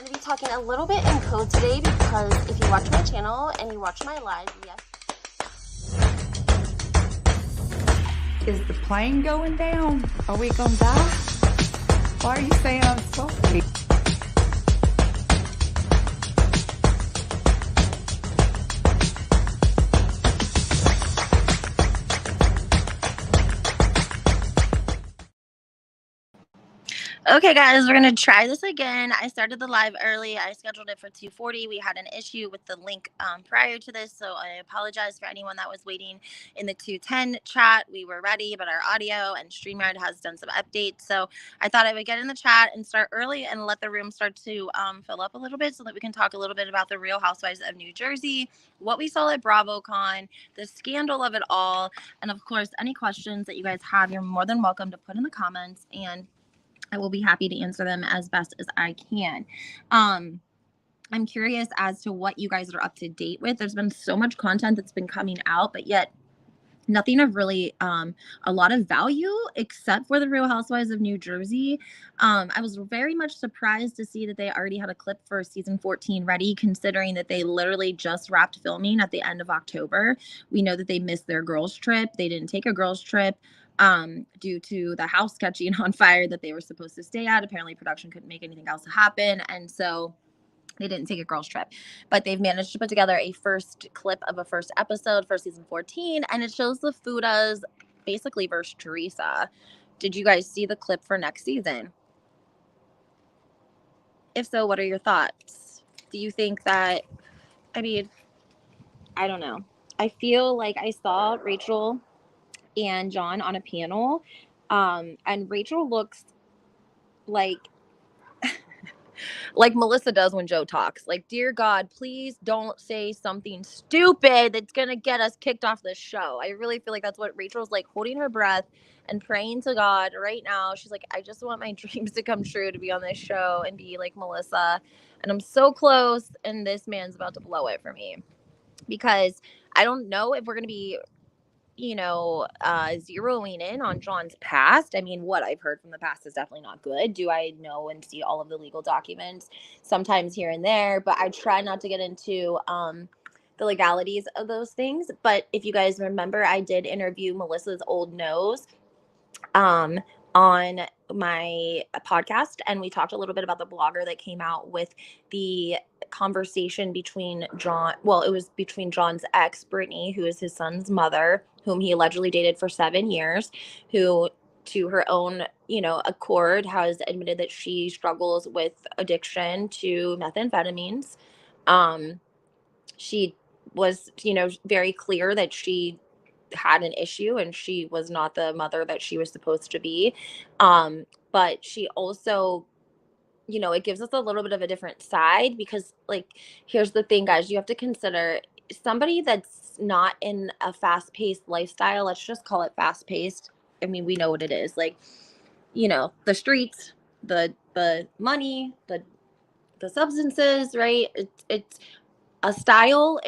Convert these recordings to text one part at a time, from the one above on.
going to be talking a little bit in code today because if you watch my channel and you watch my live, yes. Is the plane going down? Are we gonna die? Why are you saying I'm sorry? Okay, guys, we're going to try this again. I started the live early. I scheduled it for 2:40. We had an issue with the link prior to this, so I apologize for anyone that was waiting in the 2:10 chat. We were ready, but our audio and StreamYard has done some updates, so I thought I would get in the chat and start early and let the room start to fill up a little bit so that we can talk a little bit about the Real Housewives of New Jersey, what we saw at Bravocon, the scandal of it all, and of course, any questions that you guys have, you're more than welcome to put in the comments, and I will be happy to answer them as best as I can. I'm curious as to what you guys are up to date with. There's been so much content that's been coming out, but yet nothing of really a lot of value except for the Real Housewives of New Jersey. I was very much surprised to see that they already had a clip for season 14 ready, considering that they literally just wrapped filming at the end of October. We know that they missed their girls trip. They didn't take a girls trip due to the house catching on fire that they were supposed to stay at. Apparently production couldn't make anything else happen. And so they didn't take a girls trip, but they've managed to put together a first clip of a first episode for season 14. And it shows the Fudas basically versus Teresa. Did you guys see the clip for next season? If so, what are your thoughts? Do you think that, I mean, I don't know. I feel like I saw Rachel and John on a panel, and Rachel looks like Melissa does when Joe talks. Like, dear God, please don't say something stupid that's gonna get us kicked off this show. I really feel like that's what Rachel's like, holding her breath and praying to God right now. She's like, I just want my dreams to come true, to be on this show and be like Melissa. And I'm so close, and this man's about to blow it for me. Because I don't know if we're gonna be zeroing in on John's past. I mean, what I've heard from the past is definitely not good. Do I know and see all of the legal documents? Sometimes here and there, but I try not to get into the legalities of those things. But if you guys remember, I did interview Melissa's old nose on my podcast, and we talked a little bit about the blogger that came out with the conversation between John. Well, it was between John's ex, Brittany, who is his son's mother, whom he allegedly dated for 7 years, who, to her own, accord, has admitted that she struggles with addiction to methamphetamines. She was, very clear that she had an issue and she was not the mother that she was supposed to be. But she also, it gives us a little bit of a different side because, like, here's the thing, guys, you have to consider somebody that's not in a fast-paced lifestyle. Let's just call it fast-paced. I mean, we know what it is. Like, the streets, the money, the substances, right? It's a style.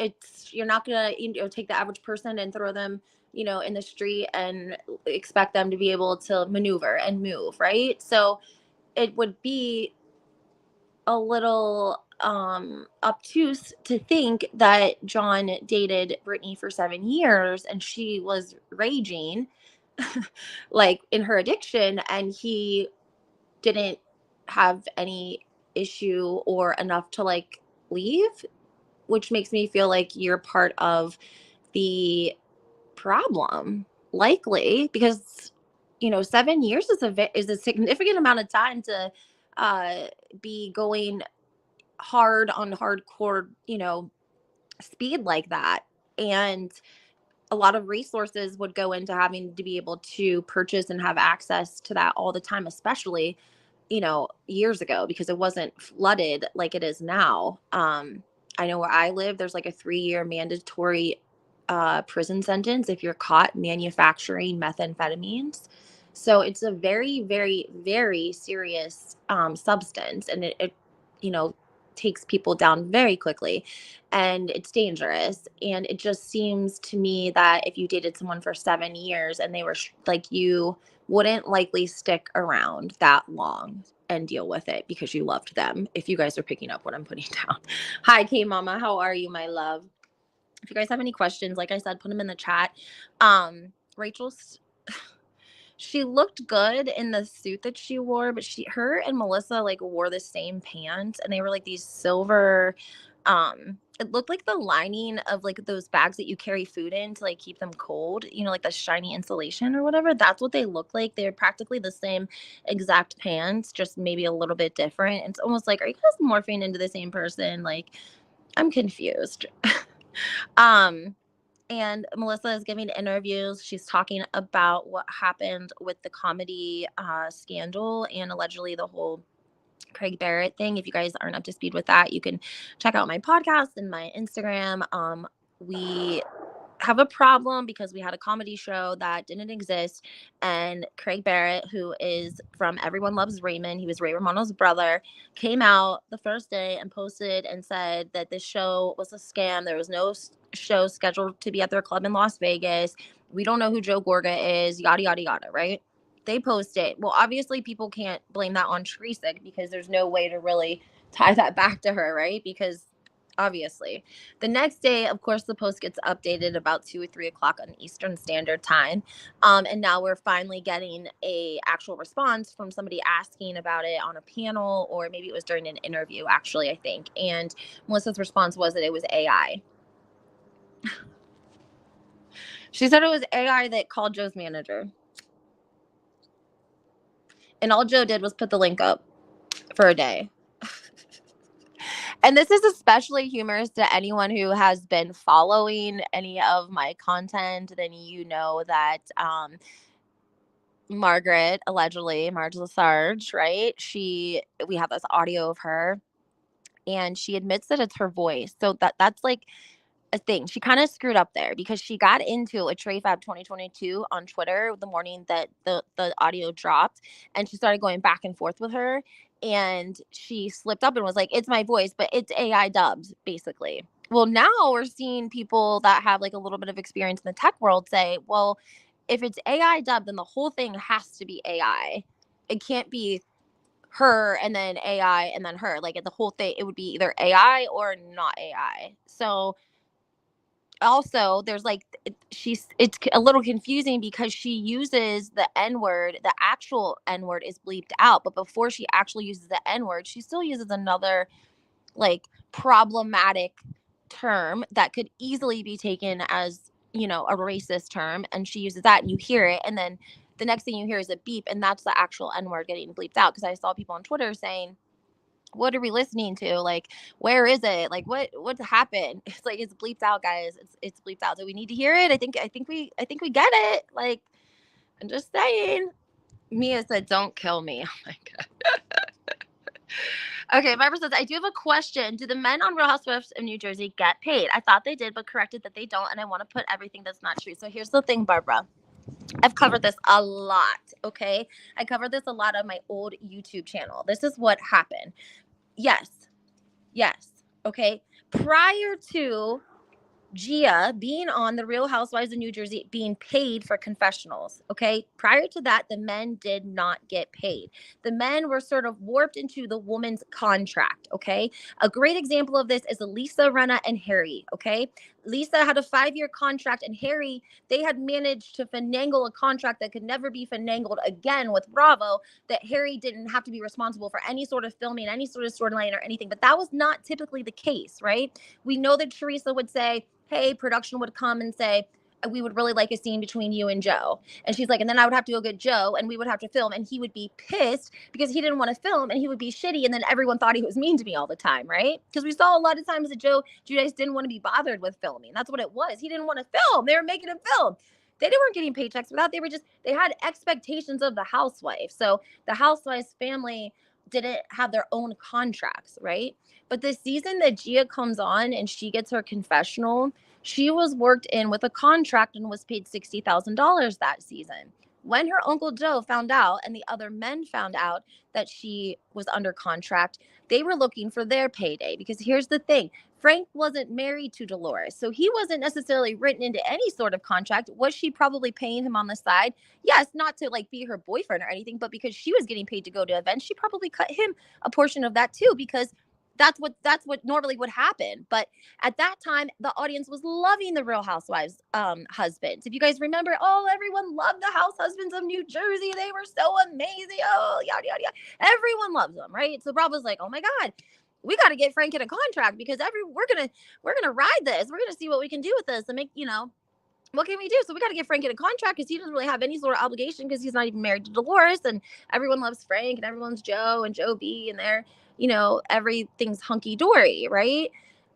You're not gonna take the average person and throw them in the street and expect them to be able to maneuver and move, right? So it would be a little obtuse to think that John dated Brittany for 7 years and she was raging like in her addiction, and he didn't have any issue or enough to like leave, which makes me feel like you're part of the problem, likely, because 7 years is a significant amount of time to be going hard on hardcore speed like that. And a lot of resources would go into having to be able to purchase and have access to that all the time, especially years ago, because it wasn't flooded like it is now. I know where I live, there's like a 3-year mandatory prison sentence if you're caught manufacturing methamphetamines. So it's a very, very, very serious substance, and it takes people down very quickly, and it's dangerous. And it just seems to me that if you dated someone for 7 years and they were like, you wouldn't likely stick around that long and deal with it because you loved them, if you guys are picking up what I'm putting down. Hi, K Mama. How are you, my love? If you guys have any questions, like I said, put them in the chat. Rachel's she looked good in the suit that she wore, but her and Melissa like wore the same pants, and they were like these silver, it looked like the lining of like those bags that you carry food in to like keep them cold, like the shiny insulation or whatever. That's what they look like. They're practically the same exact pants, just maybe a little bit different. It's almost like, are you guys morphing into the same person? Like, I'm confused. um and Melissa is giving interviews. She's talking about what happened with the comedy scandal and allegedly the whole Craig Barrett thing. If you guys aren't up to speed with that, you can check out my podcast and my Instagram. We have a problem because we had a comedy show that didn't exist, and Craig Barrett, who is from Everyone Loves Raymond, he was Ray Romano's brother, came out the first day and posted and said that this show was a scam. There was no show scheduled to be at their club in Las Vegas. We don't know who Joe Gorga is, yada yada yada, right? They post it. Well, obviously people can't blame that on Teresa because there's no way to really tie that back to her, right? Because obviously. The next day, of course, the post gets updated about 2 or 3 o'clock on Eastern Standard Time. And now we're finally getting a actual response from somebody asking about it on a panel, or maybe it was during an interview, actually, I think. And Melissa's response was that it was AI. She said it was AI that called Joe's manager. And all Joe did was put the link up for a day. And this is especially humorous to anyone who has been following any of my content. Then you know that Margaret, allegedly, Marge Lesarge, right? We have this audio of her, and she admits that it's her voice. So that's like a thing. She kind of screwed up there because she got into a Trey Fab 2022 on Twitter the morning that the audio dropped, and she started going back and forth with her, and she slipped up and was like, it's my voice, but it's AI dubbed, basically. Well, now we're seeing people that have like a little bit of experience in the tech world say, well, if it's AI dubbed, then the whole thing has to be AI. It can't be her and then AI and then her. Like the whole thing, it would be either AI or not AI. So also there's like it's a little confusing because she uses the n-word. The actual n-word is bleeped out, but before she actually uses the n-word, she still uses another like problematic term that could easily be taken as a racist term, and she uses that and you hear it, and then the next thing you hear is a beep, and that's the actual n-word getting bleeped out. Because I saw people on Twitter saying, what are we listening to? Like, where is it? Like, what happened? It's like, it's bleeped out, guys. It's bleeped out. Do we need to hear it? I think we get it. Like, I'm just saying. Mia said, don't kill me. Oh my god. Okay, Barbara says, I do have a question. Do the men on Real Housewives of New Jersey get paid? I thought they did, but corrected that they don't, and I want to put everything that's not true. So here's the thing, Barbara. I've covered this a lot, okay? I covered this a lot on my old YouTube channel. This is what happened. Yes. Okay. Prior to Gia being on The Real Housewives of New Jersey, being paid for confessionals, okay? Prior to that, the men did not get paid. The men were sort of warped into the woman's contract, okay? A great example of this is Lisa Rinna and Harry, okay? Lisa had a 5-year contract, and Harry, they had managed to finagle a contract that could never be finagled again with Bravo, that Harry didn't have to be responsible for any sort of filming, any sort of storyline or anything. But that was not typically the case, right? We know that Teresa would say, hey, production would come and say, we would really like a scene between you and Joe. And she's like, and then I would have to go get Joe and we would have to film. And he would be pissed because he didn't want to film, and he would be shitty. And then everyone thought he was mean to me all the time, right? Because we saw a lot of times that Joe Giudice didn't want to be bothered with filming. That's what it was. He didn't want to film. They were making him film. They weren't getting paychecks for that. They had expectations of the housewife. So the housewives family didn't have their own contracts, right? But the season that Gia comes on and she gets her confessional, she was worked in with a contract and was paid $60,000 that season. When her Uncle Joe found out and the other men found out that she was under contract, they were looking for their payday. Because here's the thing, Frank wasn't married to Dolores, so he wasn't necessarily written into any sort of contract. Was she probably paying him on the side? Yes, not to like be her boyfriend or anything, but because she was getting paid to go to events, she probably cut him a portion of that too, because that's what normally would happen. But at that time, the audience was loving the Real Housewives husbands. If you guys remember, oh, everyone loved the house husbands of New Jersey. They were so amazing. Oh, yada yada yada. Everyone loves them, right? So Bravo's like, oh my God, we got to get Frank in a contract, because we're gonna ride this. We're gonna see what we can do with this and make, what can we do? So we got to get Frank in a contract, because he doesn't really have any sort of obligation, because he's not even married to Dolores, and everyone loves Frank, and everyone's Joe and Joe B, and they're, everything's hunky dory, right?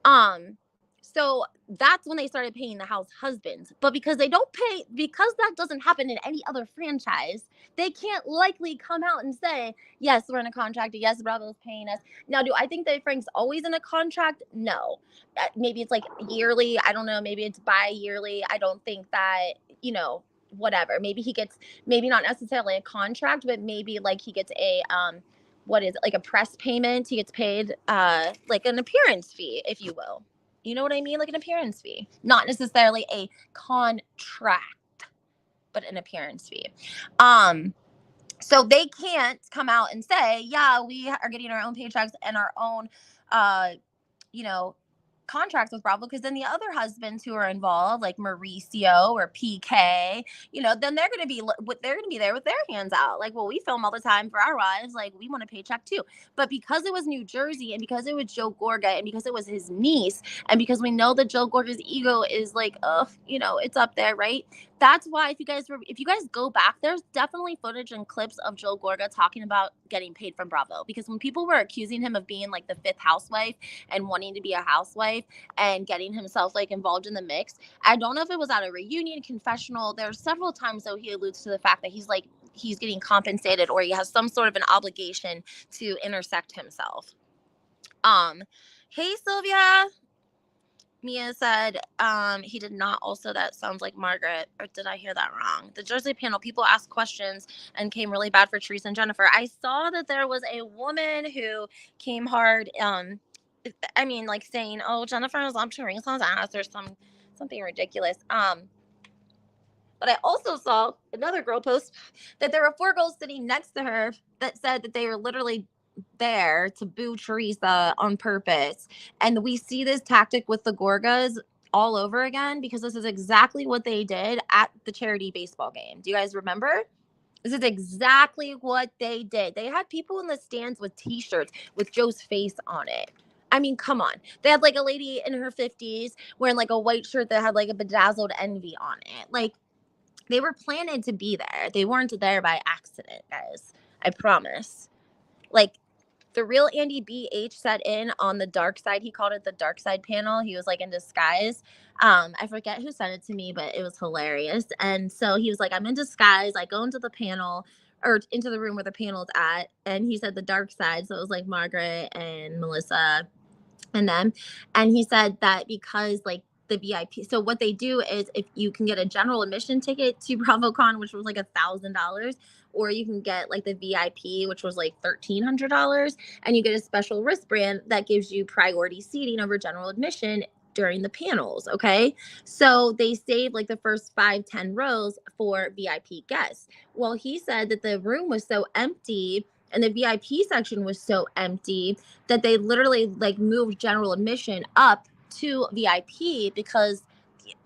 Um, so that's when they started paying the house husbands. But because they don't pay, because that doesn't happen in any other franchise, they can't likely come out and say, yes, we're in a contract. Yes, Bravo's paying us. Now, do I think that Frank's always in a contract? No. Maybe it's like yearly. I don't know. Maybe it's bi-yearly. I don't think that, whatever. Maybe he gets, maybe not necessarily a contract, but maybe like he gets a, what is it, like a press payment. He gets paid like an appearance fee, if you will. You know what I mean? Like an appearance fee. Not necessarily a contract, but an appearance fee. So they can't come out and say, yeah, we are getting our own paychecks and our own you know, contracts with Bravo, because then the other husbands who are involved, like Mauricio or PK, then they're going to be there with their hands out. Like, well, we film all the time for our wives. Like, we want a paycheck too. But because it was New Jersey, and because it was Joe Gorga, and because it was his niece, and because we know that Joe Gorga's ego is like, it's up there, right? That's why if you guys go back, there's definitely footage and clips of Joe Gorga talking about getting paid from Bravo, because when people were accusing him of being like the fifth housewife and wanting to be a housewife and getting himself like involved in the mix, I don't know if it was at a reunion, confessional. There's several times though he alludes to the fact that he's getting compensated, or he has some sort of an obligation to intersect himself. Hey Sylvia. Mia said he did not. Also, that sounds like Margaret. Or did I hear that wrong? The Jersey panel, people asked questions and came really bad for Teresa and Jennifer. I saw that there was a woman who came hard. Like saying, oh, Jennifer is up Teresa's ass or something ridiculous. But I also saw another girl post that there were 4 girls sitting next to her that said that they were literally there to boo Teresa on purpose. And we see this tactic with the Gorgas all over again, because this is exactly what they did at the charity baseball game. Do you guys remember? This is exactly what they did. They had people in the stands with t-shirts with Joe's face on it. I mean, come on. They had like a lady in her 50s wearing like a white shirt that had like a bedazzled envy on it. Like, they were planning to be there. They weren't there by accident, guys. I promise. Like, the real Andy BH set in on the dark side. He called it the dark side panel. He was like in disguise. I forget who sent it to me, but it was hilarious. And so he was like, I'm in disguise. I go into the panel, or into the room where the panel's at. And he said the dark side. So it was like Margaret and Melissa and them. And he said that because like the VIP, so what they do is if you can get a general admission ticket to Bravocon, which was like $1,000, or you can get like the VIP, which was like $1,300, and you get a special wristband that gives you priority seating over general admission during the panels. Okay, so they saved like the first 5-10 rows for VIP guests. Well, he said that the room was so empty and the VIP section was so empty that they literally like moved general admission up to VIP, because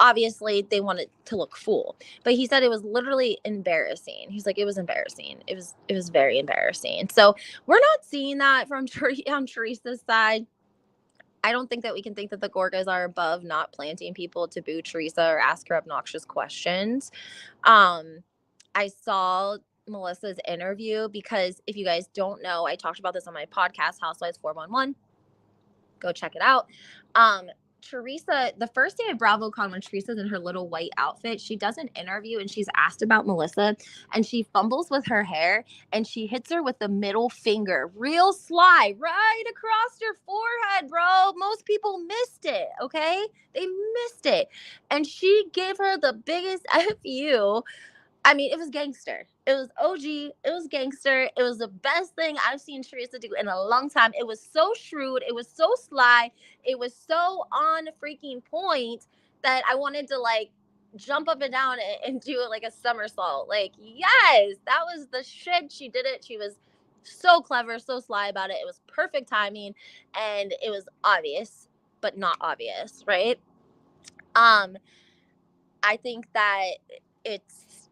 obviously they wanted to look full. But he said it was literally embarrassing. He's like, it was embarrassing. It was very embarrassing. So we're not seeing that from on Teresa's side. I don't think that we can think that the Gorgas are above not planting people to boo Teresa or ask her obnoxious questions. I saw Melissa's interview, because if you guys don't know, I talked about this on my podcast, Housewives 411. Go check it out. Teresa, the first day of Bravocon, when Teresa's in her little white outfit, she does an interview and she's asked about Melissa, and she fumbles with her hair and she hits her with the middle finger, real sly, right across your forehead, bro. Most people missed it, okay? They missed it. And she gave her the biggest FU I mean, it was gangster. It was OG. It was gangster. It was the best thing I've seen Teresa do in a long time. It was so shrewd. It was so sly. It was so on freaking point that I wanted to like jump up and down and do it like a somersault. Like, yes, that was the shit. She did it. She was so clever, so sly about it. It was perfect timing, and it was obvious, but not obvious, right? Um, I think that it's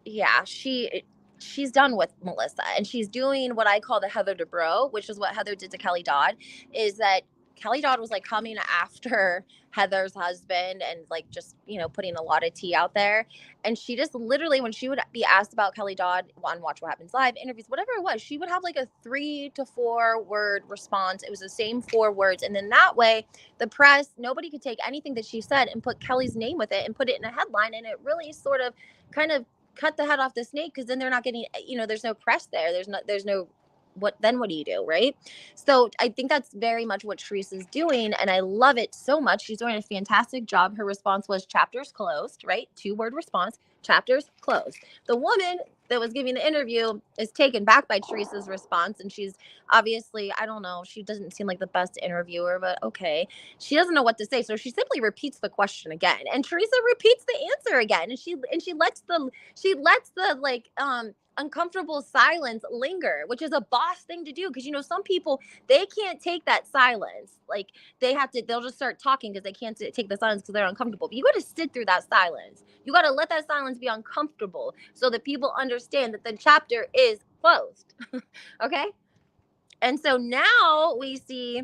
yeah, she's done with Melissa, and she's doing what I call the Heather Dubrow, which is what Heather did to Kelly Dodd. Is that Kelly Dodd was like coming after Heather's husband and like just putting a lot of tea out there, and she just literally, when she would be asked about Kelly Dodd on Watch What Happens Live interviews, whatever it was, she would have like a 3 to 4 word response. It was the same 4 words, and then that way the press, nobody could take anything that she said and put Kelly's name with it and put it in a headline, and it really sort of kind of cut the head off the snake, because then they're not getting, there's no press there, there's no what do you do, right? So I think that's very much what Teresa's doing, and I love it so much. She's doing a fantastic job. Her response was chapters closed, right? 2 word response, chapters closed. The woman that was giving the interview is taken back by Teresa's response, and she's obviously, I don't know, she doesn't seem like the best interviewer, but okay, she doesn't know what to say, so she simply repeats the question again, and Teresa repeats the answer again, and she lets the like uncomfortable silence linger, which is a boss thing to do, because some people, they can't take that silence. Like, they'll just start talking because they can't take the silence because they're uncomfortable. But you got to sit through that silence. You got to let that silence be uncomfortable so that people understand that the chapter is closed. Okay? And so now we see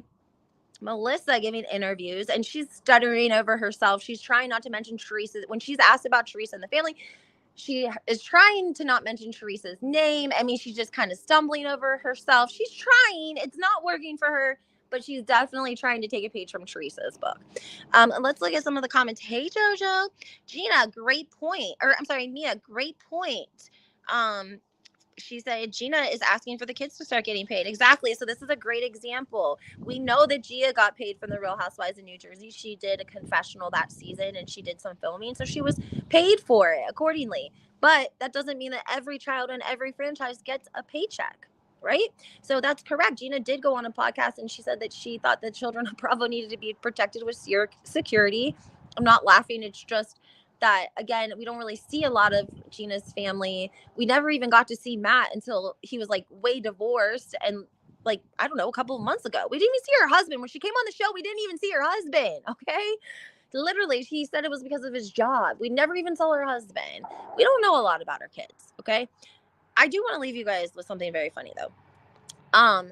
Melissa giving interviews, and she's stuttering over herself. She's trying not to mention Teresa. When she's asked about Teresa and the family, she is trying to not mention Teresa's name. I mean, she's just kind of stumbling over herself. She's trying. It's not working for her, but she's definitely trying to take a page from Teresa's book. And let's look at some of the comments. Hey, Jojo. Gina, great point. Or I'm sorry, Mia, great point. She said Gina is asking for the kids to start getting paid. Exactly. So this is a great example. We know that Gia got paid from the Real Housewives of New Jersey. She did a confessional that season, and she did some filming, so she was paid for it accordingly. But that doesn't mean that every child in every franchise gets a paycheck, right? So that's correct. Gina did go on a podcast, and she said that she thought the children of Bravo needed to be protected with security. I'm not laughing. It's just that, again, we don't really see a lot of Gina's family. We never even got to see Matt until he was like way divorced, and like, I don't know, a couple of months ago. We didn't even see her husband. When she came on the show, we didn't even see her husband. Okay. Literally, he said it was because of his job. We never even saw her husband. We don't know a lot about her kids. Okay. I do want to leave you guys with something very funny though.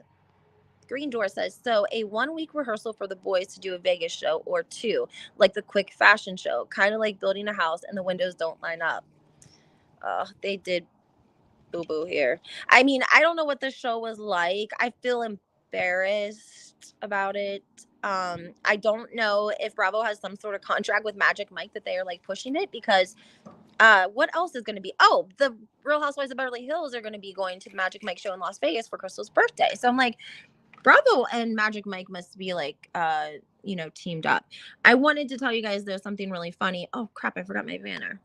Green Door says, so a 1 week rehearsal for the boys to do a Vegas show, or 2, like the quick fashion show, kind of like building a house and the windows don't line up. They did boo-boo here. I mean, I don't know what the show was like. I feel embarrassed about it. I don't know if Bravo has some sort of contract with Magic Mike that they are like pushing it, because what else is going to be? Oh, the Real Housewives of Beverly Hills are going to be going to the Magic Mike show in Las Vegas for Crystal's birthday. So I'm like, Bravo and Magic Mike must be like, teamed up. I wanted to tell you guys there's something really funny. Oh crap, I forgot my banner.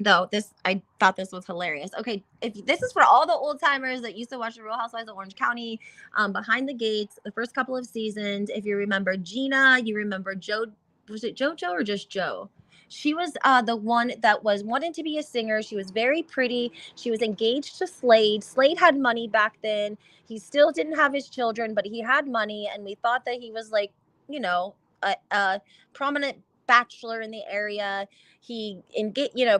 Though I thought this was hilarious. Okay, if this is for all the old timers that used to watch the Real Housewives of Orange County, Behind the Gates, the first couple of seasons. If you remember Gina, you remember Joe. Was it JoJo or just Joe? She was the one that was wanting to be a singer. She was very pretty. She was engaged to Slade. Slade had money back then. He still didn't have his children, but he had money, and we thought that he was like, a prominent bachelor in the area. He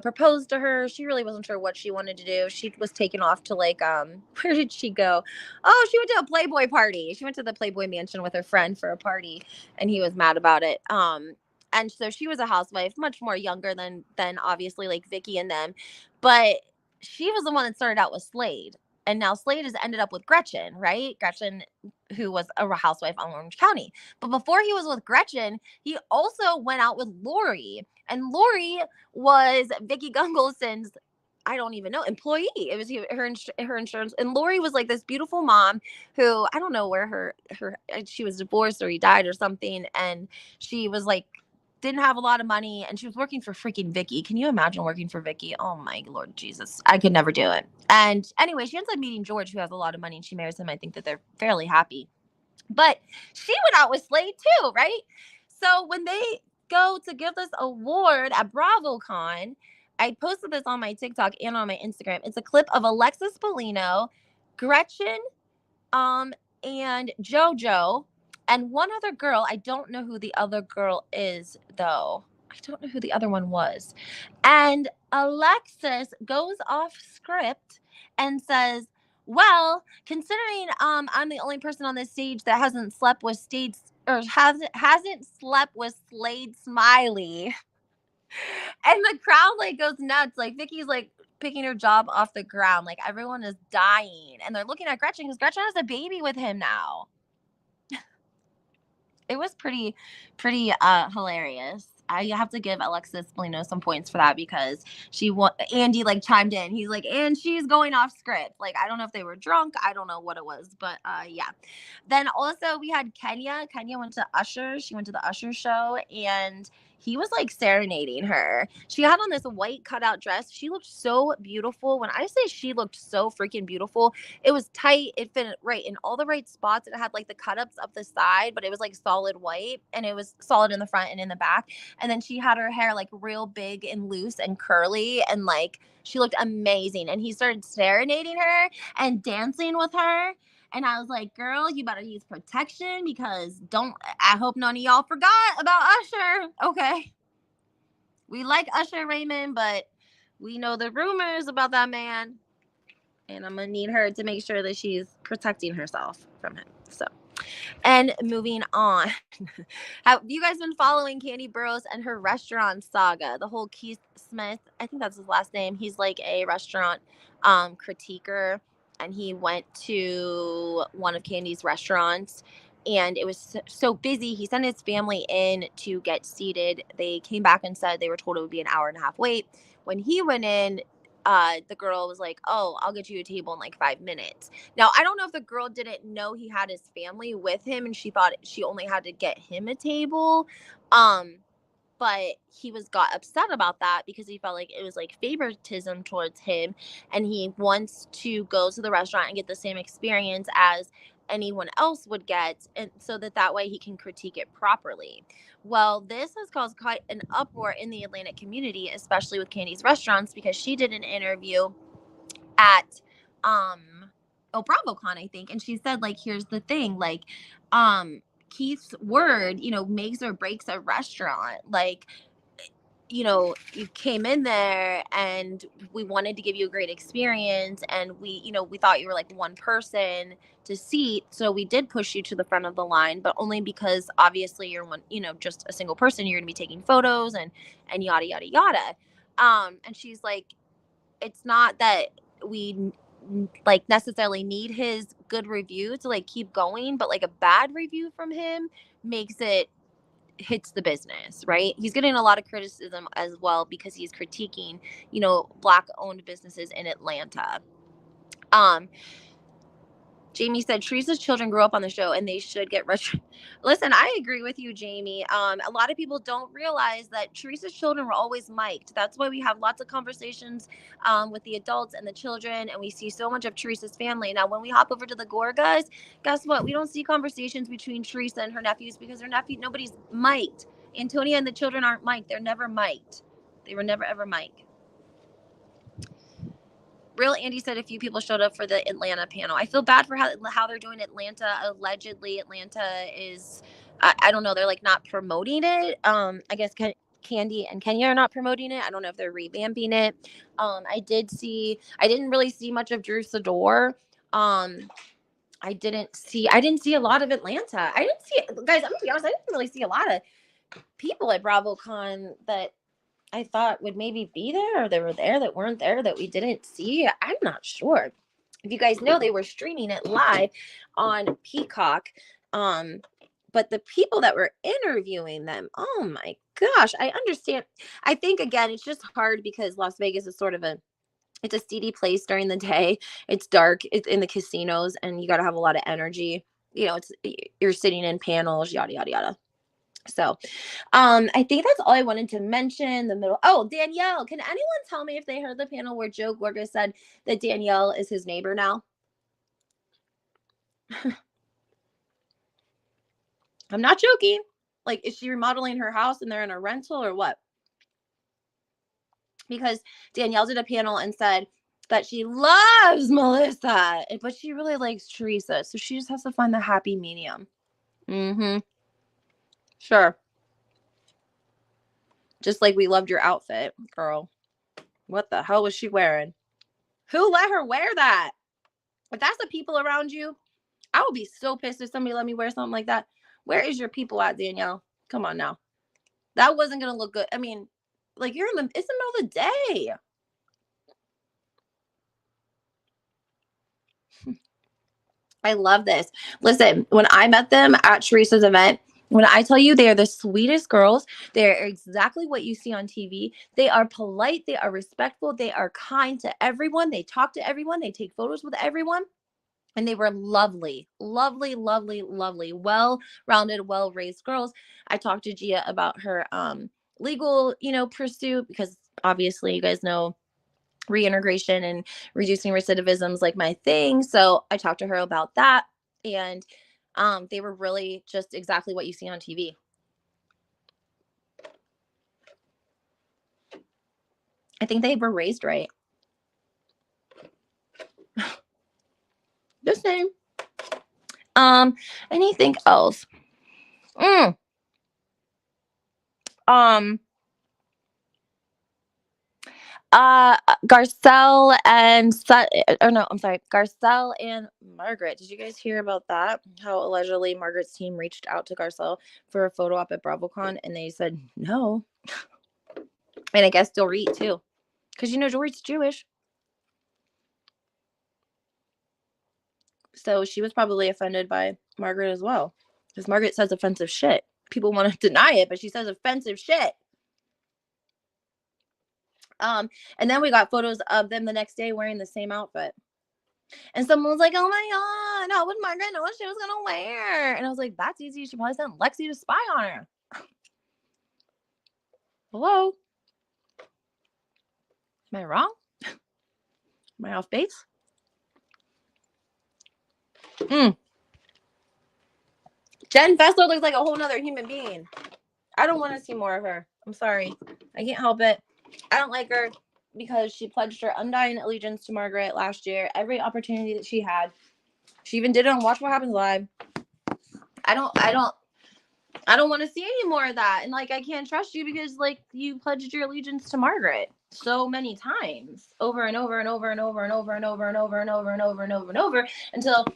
proposed to her. She really wasn't sure what she wanted to do. She was taken off to like where did she go? Oh, she went to a Playboy party. She went to the Playboy mansion with her friend for a party, and he was mad about it. And so she was a housewife, much more younger than obviously like Vicky and them, but she was the one that started out with Slade. And now Slade has ended up with Gretchen, right? Gretchen, who was a housewife on Orange County. But before he was with Gretchen, he also went out with Lori. And Lori was Vicky Gunvalson's, I don't even know, employee. It was her insurance. And Lori was like this beautiful mom who, I don't know where she was divorced or he died or something. And she was like didn't have a lot of money, and she was working for freaking Vicky. Can you imagine working for Vicky? Oh my Lord Jesus. I could never do it. And anyway, she ends up meeting George, who has a lot of money, and she marries him. I think that they're fairly happy. But she went out with Slade too, right? So when they go to give this award at Bravocon, I posted this on my TikTok and on my Instagram. It's a clip of Alexis Polino, Gretchen, um, and JoJo, and one other girl. I don't know who the other girl is, though. I don't know who the other one was. And Alexis goes off script and says, well, considering I'm the only person on this stage that hasn't slept with Slade, or hasn't slept with Slade Smiley. And the crowd like goes nuts. Like Vicky's like picking her job off the ground. Like everyone is dying. And they're looking at Gretchen because Gretchen has a baby with him now. It was pretty hilarious. I have to give Alexis Polino some points for that, because Andy like chimed in. He's like, and she's going off script. Like, I don't know if they were drunk. I don't know what it was, but yeah. Then also we had Kenya. Kenya went to Usher. She went to the Usher show, and he was like serenading her. She had on this white cutout dress. She looked so beautiful. When I say she looked so freaking beautiful, it was tight. It fit right in all the right spots. It had like the cut ups up the side, but it was like solid white, and it was solid in the front and in the back. And then she had her hair like real big and loose and curly, and like she looked amazing. And he started serenading her and dancing with her. And I was like, girl, you better use protection, because I hope none of y'all forgot about Usher. Okay. We like Usher Raymond, but we know the rumors about that man. And I'm going to need her to make sure that she's protecting herself from him. So, and moving on. Have you guys been following Candy Burrows and her restaurant saga? The whole Keith Smith, I think that's his last name. He's like a restaurant critiquer, and he went to one of Candy's restaurants, and it was so busy. He sent his family in to get seated. They came back and said they were told it would be an hour and a half wait. When he went in, the girl was like, oh, I'll get you a table in like 5 minutes. Now, I don't know if the girl didn't know he had his family with him and she thought she only had to get him a table. But he got upset about that because he felt like it was like favoritism towards him, and he wants to go to the restaurant and get the same experience as anyone else would get, and so that way he can critique it properly. Well, this has caused quite an uproar in the Atlantic community, especially with Candy's restaurants, because she did an interview at Bravocon, I think, and she said, like, here's the thing, like, Keith's word, makes or breaks a restaurant. Like, you came in there and we wanted to give you a great experience, and we thought you were like one person to seat, so we did push you to the front of the line, but only because obviously you're one, just a single person, you're gonna be taking photos and yada yada yada. And she's like, it's not that we like necessarily need his good review to like keep going, but like a bad review from him hits the business, right? He's getting a lot of criticism as well because he's critiquing, Black owned businesses in Atlanta. Jamie said Teresa's children grew up on the show and they should get retro. Listen, I agree with you, Jamie. A lot of people don't realize that Teresa's children were always mic'd. That's why we have lots of conversations with the adults and the children, and we see so much of Teresa's family. Now, when we hop over to the Gorgas, guess what? We don't see conversations between Teresa and her nephews because nobody's mic'd. Antonia and the children aren't mic'd. They're never mic'd. They were never ever mic'd. Real Andy said a few people showed up for the Atlanta panel. I feel bad for how they're doing Atlanta. Allegedly, Atlanta is, I don't know, they're like not promoting it. I guess Candy and Kenya are not promoting it. I don't know if they're revamping it. I didn't really see much of Drew Sidor. I didn't see a lot of Atlanta. I didn't see, guys, I'm gonna be honest, I didn't really see a lot of people at Bravocon that I thought would maybe be there, or they were there that weren't there that we didn't see. I'm not sure. If you guys know, they were streaming it live on Peacock. But the people that were interviewing them, oh my gosh, I understand. I think, again, it's just hard because Las Vegas is sort of it's a seedy place during the day. It's dark. It's in the casinos, and you got to have a lot of energy. You're sitting in panels, yada, yada, yada. So, I think that's all I wanted to mention. The middle. Oh, Danielle. Can anyone tell me if they heard the panel where Joe Gorga said that Danielle is his neighbor now? I'm not joking. Like, is she remodeling her house and they're in a rental or what? Because Danielle did a panel and said that she loves Melissa, but she really likes Teresa. So she just has to find the happy medium. Mm-hmm. Sure. Just like we loved your outfit, girl. What the hell was she wearing? Who let her wear that? If that's the people around you, I would be so pissed if somebody let me wear something like that. Where is your people at, Danielle? Come on now. That wasn't gonna look good. I mean, like it's the middle of the day. I love this. Listen, when I met them at Teresa's event, when I tell you they are the sweetest girls, they are exactly what you see on TV. They are polite, they are respectful, they are kind to everyone, they talk to everyone, they take photos with everyone. And they were lovely, lovely, lovely, lovely, well-rounded, well-raised girls. I talked to Gia about her legal, pursuit, because obviously you guys know reintegration and reducing recidivism is like my thing. So I talked to her about that. And they were really just exactly what you see on TV. I think they were raised right. The same. Anything else? Mm. Um, Garcelle and or no, I'm sorry, Garcelle and Margaret. Did you guys hear about that? How allegedly Margaret's team reached out to Garcelle for a photo op at Bravocon, and they said no. And I guess Dorit too, because Dorit's Jewish, so she was probably offended by Margaret as well, because Margaret says offensive shit. People want to deny it, but she says offensive shit. And then we got photos of them the next day wearing the same outfit. And someone was like, "Oh my god, how would Margaret know what she was gonna wear?" And I was like, "That's easy. She probably sent Lexi to spy on her." Hello? Am I wrong? Am I off base? Jen Fessler looks like a whole nother human being. I don't want to see more of her. I'm sorry. I can't help it. I don't like her because she pledged her undying allegiance to Margaret last year. Every opportunity that she had. She even did it on Watch What Happens Live. I don't want to see any more of that. And like, I can't trust you because like you pledged your allegiance to Margaret so many times over and over and over and over and over and over and over and over and over and over and over until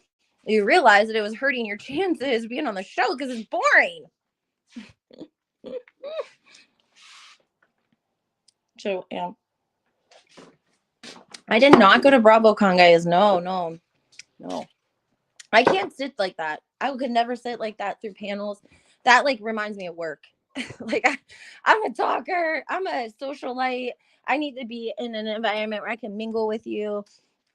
you realize that it was hurting your chances being on the show because it's boring. So yeah, I did not go to Bravocon, guys. No. I can't sit like that. I could never sit like that through panels. That like reminds me of work. Like I'm a talker. I'm a socialite. I need to be in an environment where I can mingle with you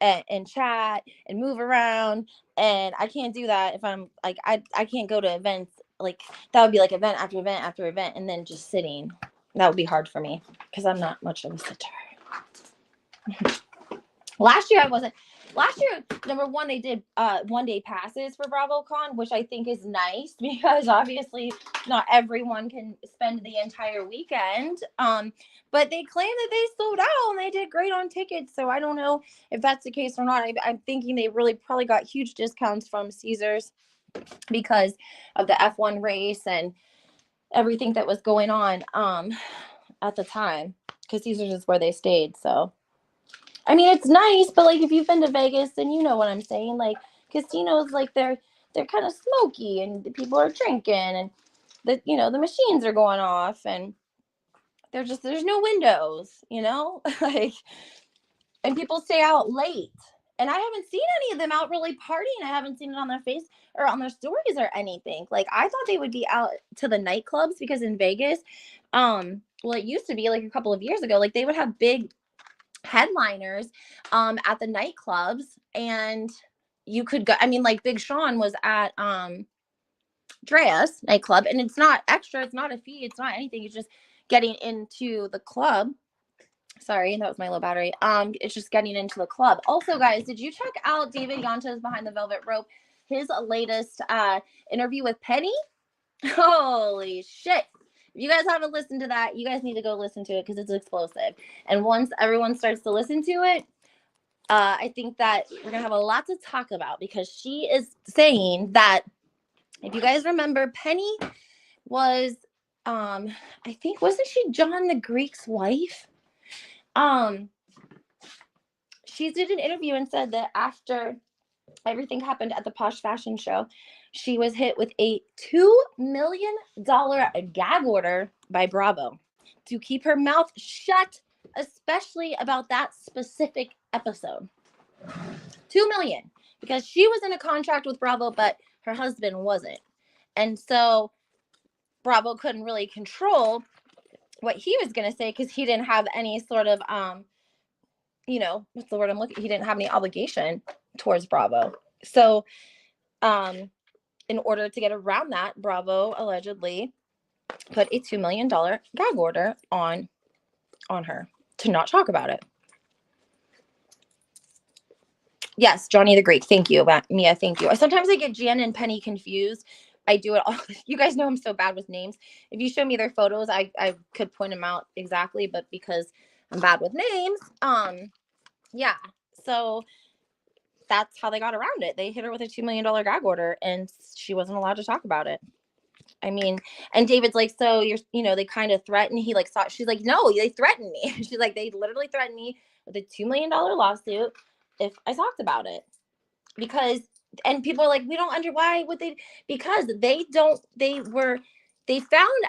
and chat and move around. And I can't do that if I'm like I can't go to events like that would be like event after event after event and then just sitting. That would be hard for me because I'm not much of a sitter. Last year I wasn't. Last year, number one, they did 1-day passes for Bravocon, which I think is nice because obviously not everyone can spend the entire weekend. But they claim that they sold out and they did great on tickets. So I don't know if that's the case or not. I'm thinking they really probably got huge discounts from Caesars because of the F1 race and everything that was going on at the time. Because Caesars is where they stayed. So. I mean, it's nice, but like if you've been to Vegas, then you know what I'm saying. Like casinos, like they're kind of smoky, and the people are drinking, and the machines are going off, and there's no windows, like, and people stay out late, and I haven't seen any of them out really partying. I haven't seen it on their face or on their stories or anything. Like I thought they would be out to the nightclubs because in Vegas, well, it used to be like a couple of years ago, like they would have big headliners at the nightclubs and you could go. I mean, like Big Sean was at Dreas nightclub, and it's not extra, it's not a fee, it's not anything, it's just getting into the club. Sorry, that was my low battery. It's just getting into the club. Also, guys, did you check out David Yanta's Behind the Velvet Rope, his latest interview with Penny? Holy shit. If you guys haven't listened to that, you guys need to go listen to it because it's explosive. And once everyone starts to listen to it, I think that we're going to have a lot to talk about, because she is saying that, if you guys remember, Penny was, I think, wasn't she John the Greek's wife? She did an interview and said that after everything happened at the Posh Fashion Show, she was hit with a $2 million gag order by Bravo to keep her mouth shut, especially about that specific episode. $2 million, because she was in a contract with Bravo, but her husband wasn't. And so Bravo couldn't really control what he was going to say, because he didn't have any sort of, what's the word I'm looking? He didn't have any obligation towards Bravo. So, in order to get around that, Bravo allegedly put a $2 million gag order on her to not talk about it. Yes, Johnny the Greek. Thank you, Mia. Thank you. Sometimes I get Jen and Penny confused. I do it all. You guys know I'm so bad with names. If you show me their photos, I could point them out exactly, but because I'm bad with names, yeah. So that's how they got around it. They hit her with a $2 million gag order, and she wasn't allowed to talk about it. I mean, and David's like, so they kind of threatened. He like thought, she's like, no, they threatened me. She's like, they literally threatened me with a $2 million lawsuit if I talked about it. Because, and people are like, we don't why would they? Because they found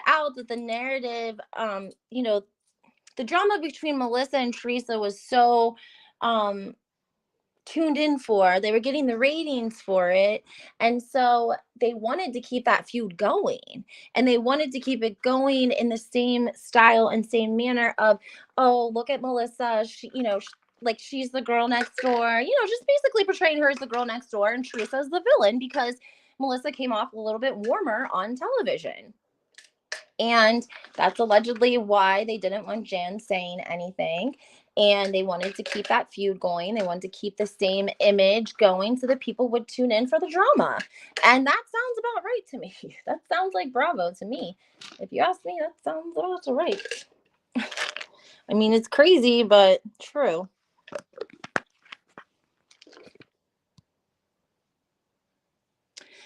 out that the narrative, the drama between Melissa and Teresa was so, tuned in for. They were getting the ratings for it. And so they wanted to keep that feud going. And they wanted to keep it going in the same style and same manner of, oh, look at Melissa. She, like she's the girl next door, just basically portraying her as the girl next door and Teresa as the villain, because Melissa came off a little bit warmer on television. And that's allegedly why they didn't want Jan saying anything. And they wanted to keep that feud going. They wanted to keep the same image going so that people would tune in for the drama. And that sounds about right to me. That sounds like Bravo to me. If you ask me, that sounds about right. I mean, it's crazy, but true.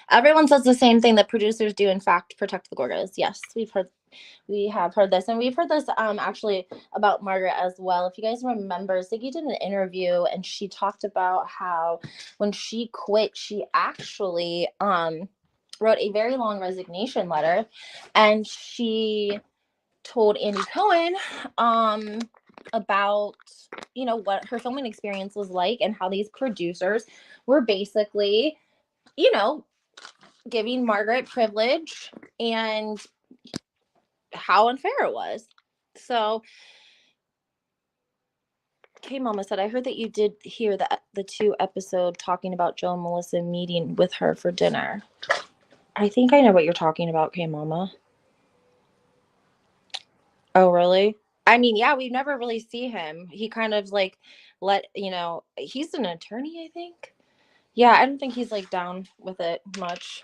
Everyone says the same thing, that producers do, in fact, protect the Gorgas. Yes, we have heard this, and we've heard this actually about Margaret as well. If you guys remember, Ziggy did an interview, and she talked about how when she quit, she actually wrote a very long resignation letter, and she told Andy Cohen about what her filming experience was like, and how these producers were basically giving Margaret privilege, and how unfair it was. So K Mama said, I heard that you did hear the 2 episode talking about Joe and Melissa meeting with her for dinner. I think I know what you're talking about, K Mama. Oh, really? I mean, yeah, we never really see him. He kind of like he's an attorney, I think. Yeah, I don't think he's like down with it much.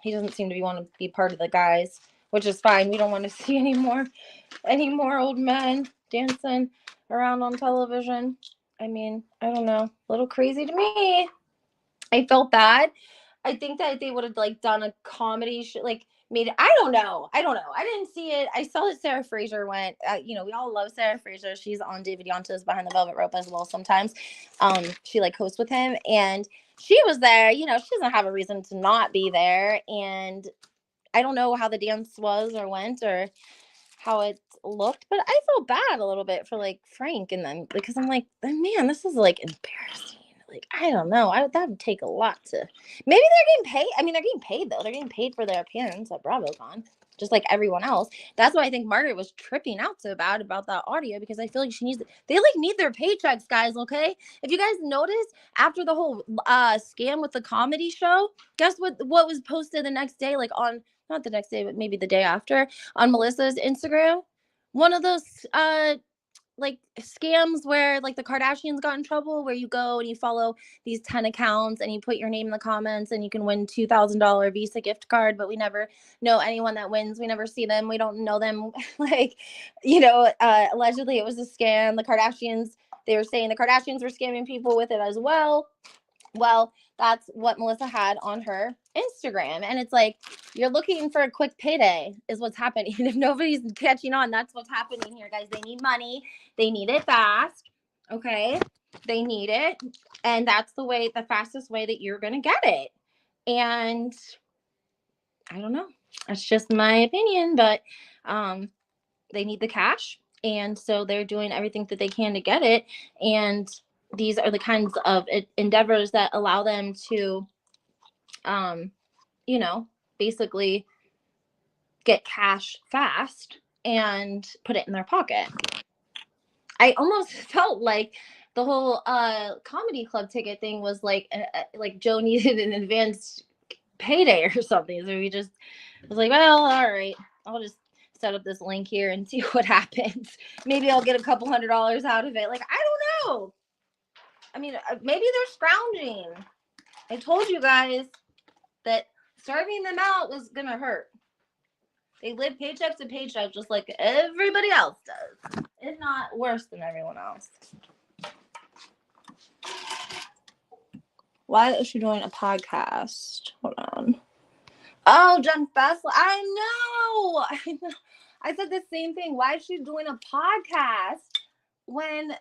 He doesn't seem to want to be part of the guys, which is fine. We don't want to see any more old men dancing around on television. I mean, I don't know. A little crazy to me. I felt bad. I think that they would have like done a comedy I don't know. I didn't see it. I saw that Sarah Fraser went. We all love Sarah Fraser. She's on David Yanta's Behind the Velvet Rope as well sometimes. She like hosts with him, and she was there. She doesn't have a reason to not be there. And I don't know how the dance was or went or how it looked, but I felt bad a little bit for like Frank, and then because I'm like, man, this is like embarrassing. like, I don't know. That would take a lot to. Maybe they're getting paid. I mean, they're getting paid though. They're getting paid for their appearance at Bravocon, just like everyone else. That's why I think Margaret was tripping out so bad about that audio, because I feel like she needs. They like need their paychecks, guys. Okay, if you guys noticed after the whole scam with the comedy show, guess what was posted the next day? Like on not the next day, but maybe the day after on Melissa's Instagram. One of those like scams where like the Kardashians got in trouble, where you go and you follow these 10 accounts and you put your name in the comments and you can win $2,000 Visa gift card, but we never know anyone that wins. We never see them. We don't know them. Like, allegedly it was a scam. The Kardashians, they were saying the Kardashians were scamming people with it as well. Well, that's what Melissa had on her Instagram. And it's like, you're looking for a quick payday is what's happening. If nobody's catching on, that's what's happening here, guys. They need money. They need it fast. Okay. They need it. And that's the fastest way that you're going to get it. And I don't know. That's just my opinion, but they need the cash. And so they're doing everything that they can to get it. And these are the kinds of endeavors that allow them to, basically get cash fast and put it in their pocket. I almost felt like the whole comedy club ticket thing was like Joe needed an advanced payday or something. So we just was like, well, all right, I'll just set up this link here and see what happens. Maybe I'll get a couple $100 out of it. Like, I don't know. I mean, maybe they're scrounging. I told you guys that starving them out was going to hurt. They live paycheck to paycheck just like everybody else does. If not worse than everyone else. Why is she doing a podcast? Hold on. Oh, Jen Fessler. I know. I said the same thing. Why is she doing a podcast when...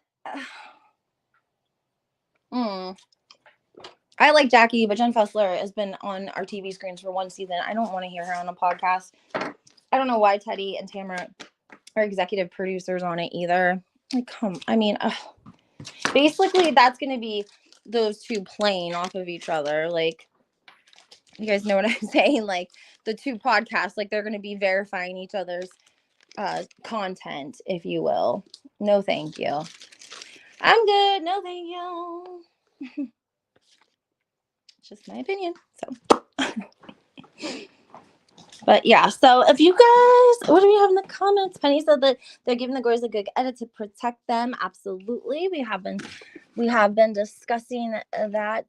I like Jackie, but Jen Fessler has been on our TV screens for one season. I don't want to hear her on a podcast. I don't know why Teddy and Tamara are executive producers on it either. Like, basically that's going to be those two playing off of each other. Like, you guys know what I'm saying? Like, the two podcasts, like, they're going to be verifying each other's content, if you will. No, thank you. I'm good. No, thank you. It's just my opinion. So, but yeah. So if you guys, what do we have in the comments? Penny said that they're giving the girls a good edit to protect them. Absolutely, we have been discussing that.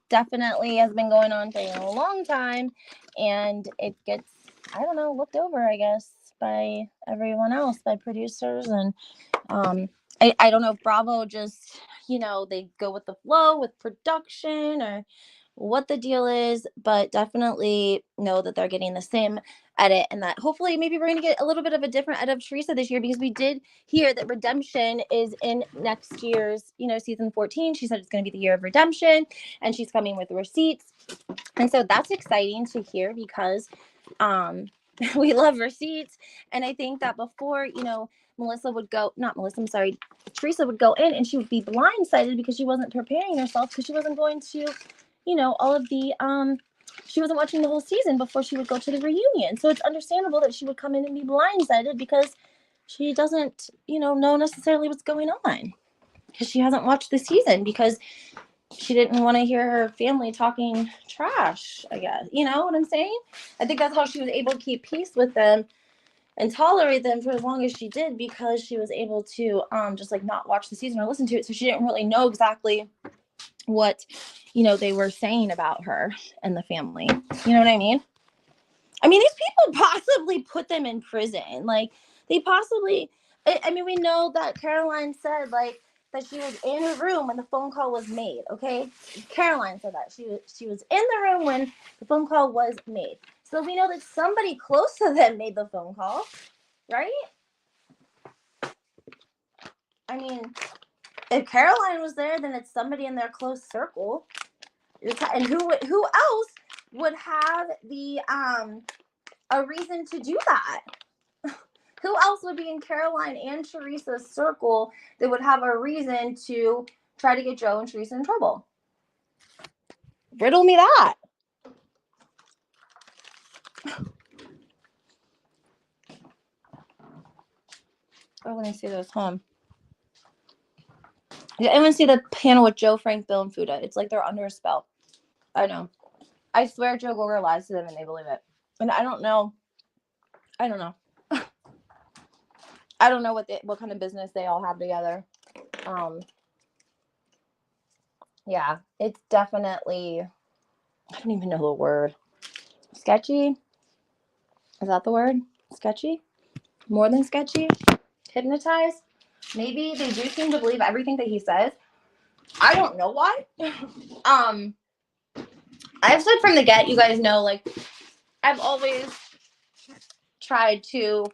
Definitely has been going on for a long time, and it gets, I don't know, looked over, I guess, by everyone else, by producers, and I don't know if Bravo just, they go with the flow with production or what the deal is, but definitely know that they're getting the same edit, and that hopefully maybe we're going to get a little bit of a different edit of Teresa this year, because we did hear that redemption is in next year's, season 14. She said it's going to be the year of redemption, and she's coming with receipts. And so that's exciting to hear, because we love receipts. And I think that before, Teresa would go in and she would be blindsided because she wasn't preparing herself, because she wasn't going to, all of the, she wasn't watching the whole season before she would go to the reunion. So it's understandable that she would come in and be blindsided, because she doesn't, know necessarily what's going on, because she hasn't watched the season, because she didn't want to hear her family talking trash, I guess. You know what I'm saying? I think that's how she was able to keep peace with them and tolerate them for as long as she did, because she was able to just like not watch the season or listen to it. So she didn't really know exactly what, they were saying about her and the family. You know what I mean? I mean, these people possibly put them in prison. Like, they possibly, I mean, we know that Caroline said, like, that she was in her room when the phone call was made, okay? Caroline said that. She was in the room when the phone call was made. So we know that somebody close to them made the phone call, right? I mean, if Caroline was there, then it's somebody in their close circle. And who else would have the a reason to do that? Who else would be in Caroline and Teresa's circle that would have a reason to try to get Joe and Teresa in trouble? Riddle me that. Oh, let me see this. Hold on. Yeah, I even see the panel with Joe, Frank, Bill, and Fuda. It's like they're under a spell. I know. I swear Joe Gorga lies to them and they believe it. And I don't know. I don't know. I don't know what kind of business they all have together. Yeah, it's definitely, I don't even know the word. Sketchy? Is that the word? Sketchy? More than sketchy? Hypnotized? Maybe they do seem to believe everything that he says. I don't know why. I've said from the get, you guys know, like, I've always tried to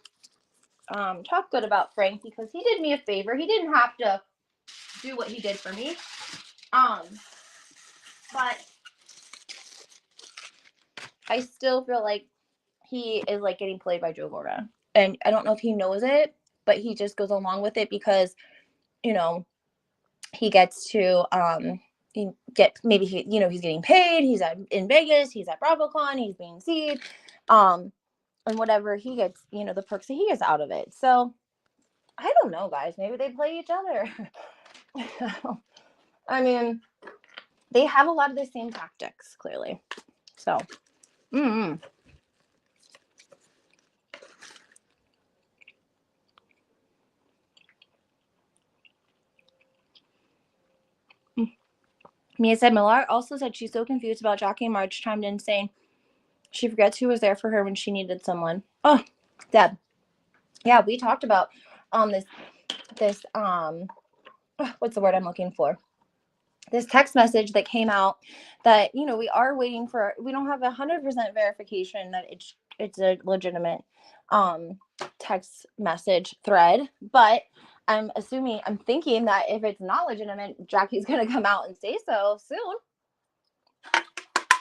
talk good about Frank because he did me a favor. He didn't have to do what he did for me. But I still feel like he is like getting played by Joe Gorga. And I don't know if he knows it, but he just goes along with it because, you know, he gets to he's getting paid, he's in Vegas, he's at Bravocon, he's being seen, and whatever he gets, the perks that he gets out of it. So I don't know, guys. Maybe they play each other. I mean, they have a lot of the same tactics, clearly. So, Mia said, Millar also said she's so confused about Jackie and Marge, chimed in saying she forgets who was there for her when she needed someone. Oh, Deb. Yeah, we talked about this what's the word I'm looking for? This text message that came out that, we are waiting for, we don't have 100% verification that it's a legitimate text message thread, but I'm thinking that if it's not legitimate, Jackie's going to come out and say so soon.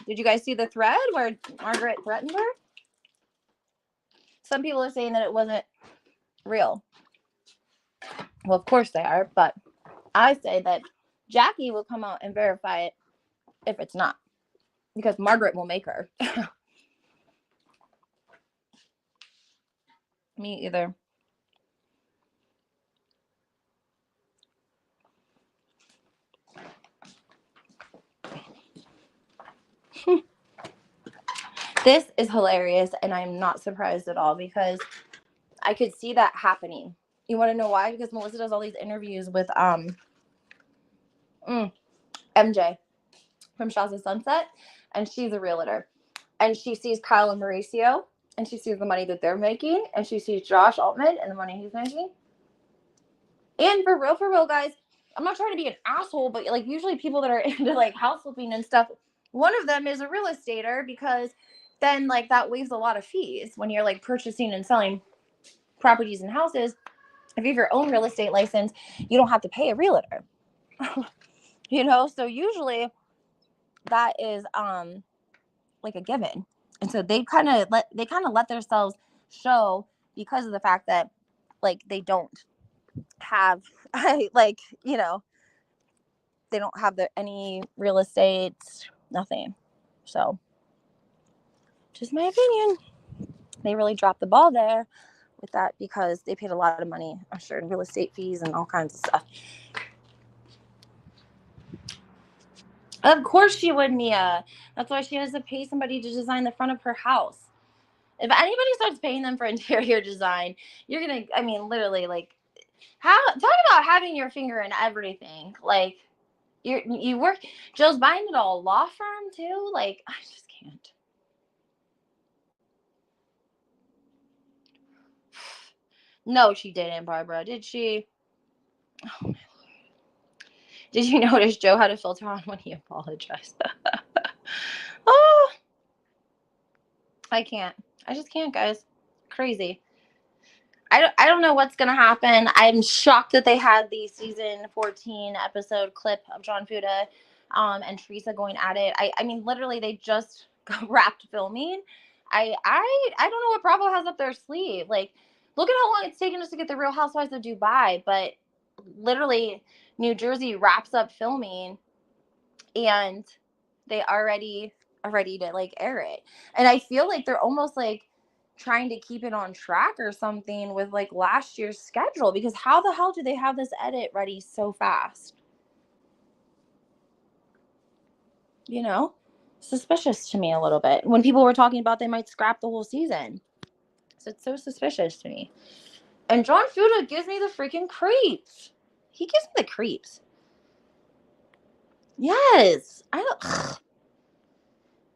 Did you guys see the thread where Margaret threatened her? Some people are saying that it wasn't real. Well, of course they are, but I say that Jackie will come out and verify it if it's not, because Margaret will make her. Me either. This is hilarious, and I'm not surprised at all because I could see that happening. You want to know why? Because Melissa does all these interviews with MJ from Shaw's of Sunset, and she's a realtor. And she sees Kyle and Mauricio, and she sees the money that they're making, and she sees Josh Altman and the money he's making. And for real, guys, I'm not trying to be an asshole, but like usually people that are into like house flipping and stuff, one of them is a real estater because then like that waives a lot of fees when you're like purchasing and selling properties and houses. If you have your own real estate license, you don't have to pay a realtor. So usually that is like a given. And so they kind of let themselves show because of the fact that like they don't have they don't have any real estate, nothing. So just my opinion. They really dropped the ball there with that because they paid a lot of money, I'm sure, in real estate fees and all kinds of stuff. Of course she would, Mia. That's why she has to pay somebody to design the front of her house. If anybody starts paying them for interior design, you're gonna, literally, like, talk about having your finger in everything. Like, you work. Jill's buying it all law firm too. Like, I just can't. No, she didn't, Barbara. Did she? Oh my Lord. Did you notice Joe had a filter on when he apologized? Oh, I can't. I just can't, guys. Crazy. I don't know what's gonna happen. I'm shocked that they had the season 14 episode clip of John Fuda and Teresa going at it. I mean, literally, they just wrapped filming. I don't know what Bravo has up their sleeve. Like, look at how long it's taken us to get the Real Housewives of Dubai. But literally, New Jersey wraps up filming and they already are ready to like air it. And I feel like they're almost like trying to keep it on track or something with like last year's schedule, because how the hell do they have this edit ready so fast? You know, suspicious to me a little bit. When people were talking about they might scrap the whole season. So it's so suspicious to me. And John Fuda gives me the freaking creeps. He gives me the creeps. Yes. I don't.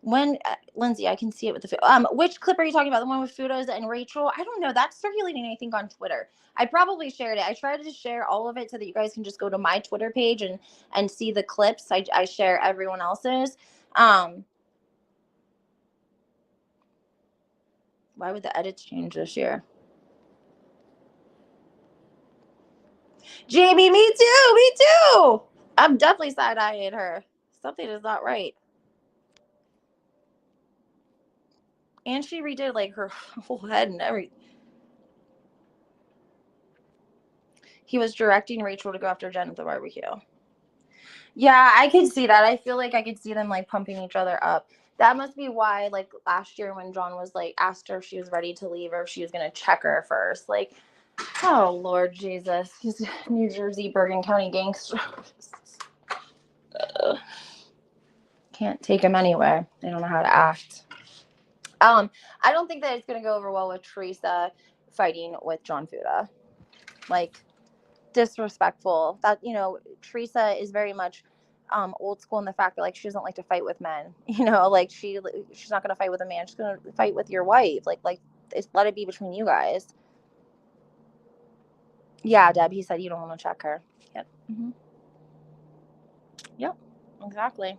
When Lindsay, I can see it with the which clip are you talking about? The one with Fudas and Rachel? I don't know. That's circulating, I think, on Twitter. I probably shared it. I tried to share all of it so that you guys can just go to my Twitter page and see the clips. I share everyone else's. Why would the edits change this year? Jamie, me too. Me too. I'm definitely side-eyeing her. Something is not right. And she redid like her whole head and everything. He was directing Rachel to go after Jen at the barbecue. Yeah, I could see that. I feel like I could see them like pumping each other up. That must be why, like last year when John was like asked her if she was ready to leave or if she was gonna check her first. Like, oh Lord Jesus, he's New Jersey Bergen County gangster. Can't take him anywhere. They don't know how to act. I don't think that it's gonna go over well with Teresa fighting with John Fuda. Like, disrespectful. That, you know, Teresa is very much old school in the fact that like she doesn't like to fight with men. You know, like she's not gonna fight with a man. She's gonna fight with your wife. Like let it be between you guys. Yeah, Deb. He said you don't want to check her. Yep. Mm-hmm. Yep. Exactly.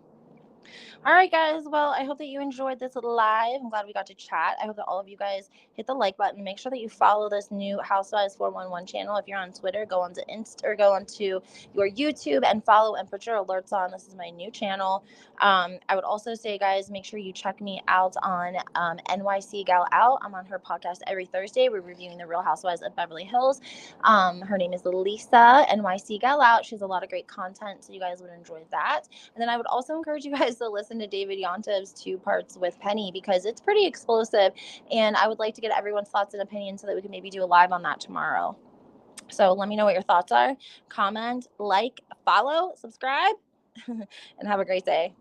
All right, guys. Well, I hope that you enjoyed this live. I'm glad we got to chat. I hope that all of you guys hit the like button. Make sure that you follow this new Housewives 411 channel. If you're on Twitter, go onto Insta or go onto your YouTube and follow and put your alerts on. This is my new channel. I would also say, guys, make sure you check me out on NYC Gal Out. I'm on her podcast every Thursday. We're reviewing the Real Housewives of Beverly Hills. Her name is Lisa, NYC Gal Out. She has a lot of great content, so you guys would enjoy that. And then I would also encourage you guys to listen to David Yontiv's 2 parts with Penny, because it's pretty explosive. And I would like to get everyone's thoughts and opinions so that we can maybe do a live on that tomorrow. So let me know what your thoughts are. Comment, like, follow, subscribe, and have a great day.